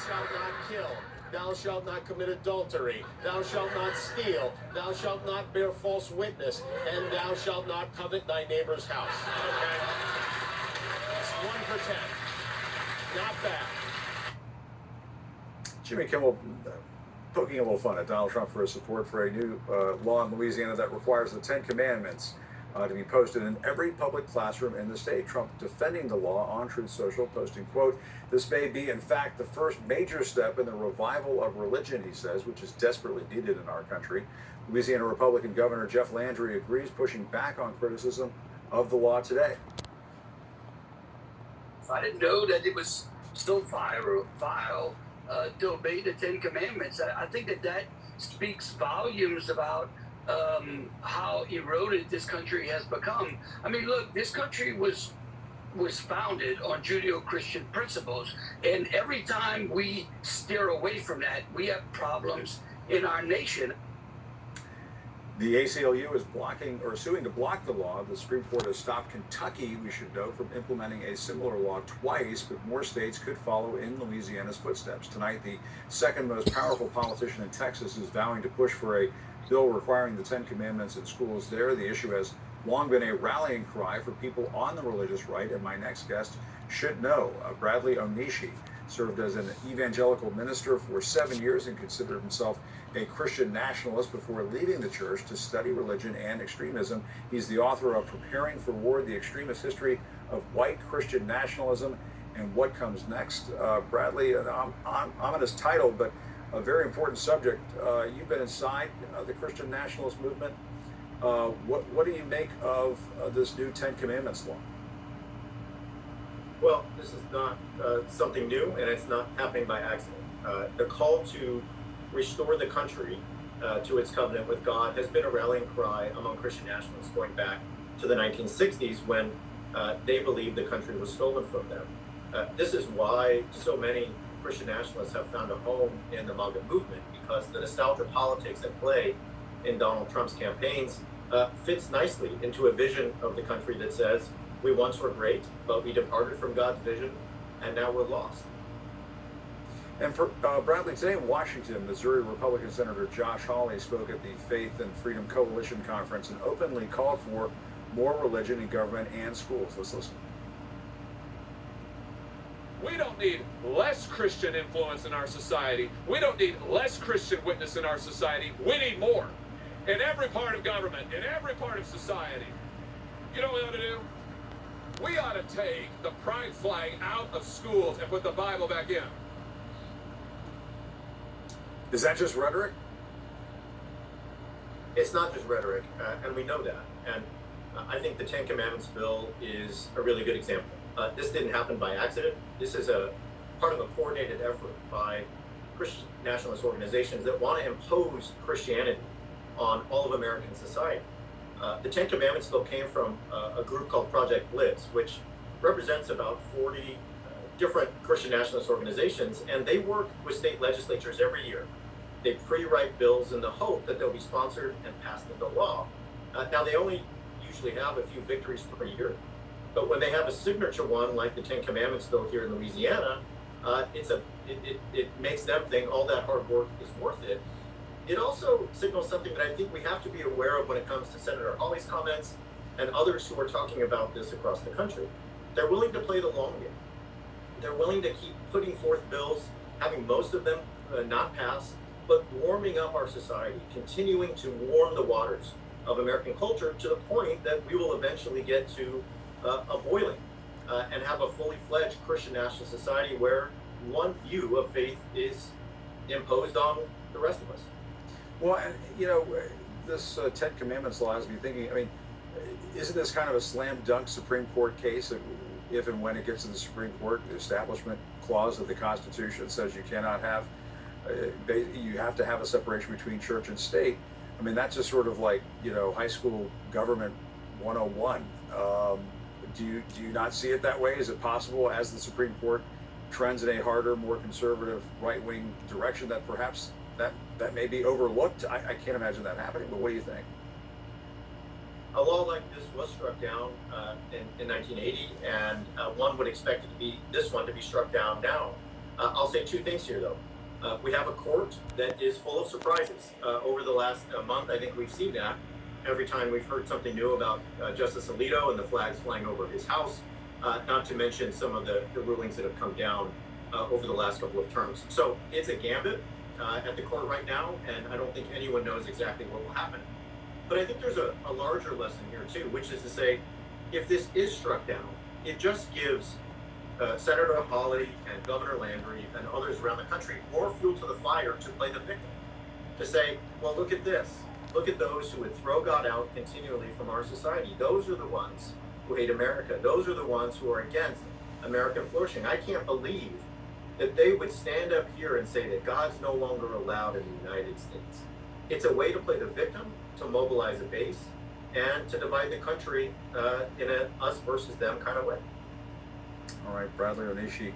shalt not kill. Thou shalt not commit adultery. Thou shalt not steal. Thou shalt not bear false witness. And thou shalt not covet thy neighbor's house. Okay? It's 1 for 10. Not bad. Jimmy Kimmel poking a little fun at Donald Trump for his support for a new law in Louisiana that requires the 10 Commandments to be posted in every public classroom in the state. Trump defending the law on Truth Social, posting, quote, "This may be, in fact, the first major step in the revival of religion," he says, which is desperately needed in our country. Louisiana Republican Governor Jeff Landry agrees, pushing back on criticism of the law today. I didn't know that it was so vile to obey the 10 Commandments. I think that speaks volumes about how eroded this country has become. I mean, look, this country was founded on Judeo-Christian principles, and every time we steer away from that, we have problems in our nation. The ACLU is blocking or suing to block the law. The Supreme Court has stopped Kentucky, we should know, from implementing a similar law twice, but more states could follow in Louisiana's footsteps. Tonight, the second most powerful politician in Texas is vowing to push for a bill requiring the 10 Commandments in schools there. The issue has long been a rallying cry for people on the religious right, and my next guest should know. Bradley Onishi served as an evangelical minister for 7 years and considered himself a Christian nationalist before leaving the church to study religion and extremism. He's the author of Preparing for War, The Extremist History of White Christian Nationalism and What Comes Next. Bradley, I'm on his title, but a very important subject. You've been inside the Christian nationalist movement. What do you make of this new 10 Commandments law? Well, this is not something new, and it's not happening by accident. The call to restore the country to its covenant with God has been a rallying cry among Christian nationalists going back to the 1960s when they believed the country was stolen from them. This is why so many Christian nationalists have found a home in the MAGA movement, because the nostalgia politics at play in Donald Trump's campaigns fits nicely into a vision of the country that says, we once were great, but we departed from God's vision, and now we're lost. And for Bradley, today in Washington, Missouri Republican Senator Josh Hawley spoke at the Faith and Freedom Coalition Conference and openly called for more religion in government and schools. Let's listen. We don't need less Christian influence in our society. We don't need less Christian witness in our society. We need more. In every part of government, in every part of society. You know what we ought to do? We ought to take the pride flag out of schools and put the Bible back in. Is that just rhetoric? It's not just rhetoric, and we know that. And I think the 10 Commandments bill is a really good example. This didn't happen by accident. This is a part of a coordinated effort by Christian nationalist organizations that want to impose Christianity on all of American society. The 10 Commandments bill came from a group called Project Blitz, which represents about 40 different Christian nationalist organizations, and they work with state legislatures every year. They pre-write bills in the hope that they'll be sponsored and passed into law. Now, they only usually have a few victories per year, but when they have a signature one, like the 10 Commandments bill here in Louisiana, it makes them think all that hard work is worth it. It also signals something that I think we have to be aware of when it comes to Senator Hawley's comments and others who are talking about this across the country. They're willing to play the long game. They're willing to keep putting forth bills, having most of them not pass, but warming up our society, continuing to warm the waters of American culture to the point that we will eventually get to a boiling and have a fully fledged Christian national society where one view of faith is imposed on the rest of us. Well, and, this 10 Commandments law has me thinking, I mean, isn't this kind of a slam dunk Supreme Court case if and when it gets to the Supreme Court, the Establishment Clause of the Constitution says you cannot have, you have to have a separation between church and state. I mean, that's just sort of like, high school government 101. Do you not see it that way? Is it possible, as the Supreme Court trends in a harder, more conservative, right-wing direction, that perhaps that may be overlooked? I can't imagine that happening, but what do you think? A law like this was struck down in 1980, and one would expect this one to be struck down now. I'll say two things here, though. We have a court that is full of surprises. Over the last month, I think we've seen that every time we've heard something new about Justice Alito and the flags flying over his house, not to mention some of the rulings that have come down over the last couple of terms. So it's a gambit at the court right now, and I don't think anyone knows exactly what will happen. But I think there's a larger lesson here, too, which is to say, if this is struck down, it just gives Senator Hawley and Governor Landry and others around the country more fuel to the fire to play the victim. To say, well, look at this. Look at those who would throw God out continually from our society. Those are the ones who hate America. Those are the ones who are against American flourishing. I can't believe that they would stand up here and say that God's no longer allowed in the United States. It's a way to play the victim, to mobilize a base, and to divide the country in a us versus them kind of way. All right, Bradley Onishi,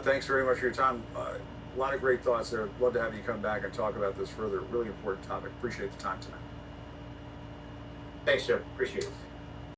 thanks very much for your time. A lot of great thoughts there. Love to have you come back and talk about this further. Really important topic. Appreciate the time tonight. Thanks, Jim. Appreciate it.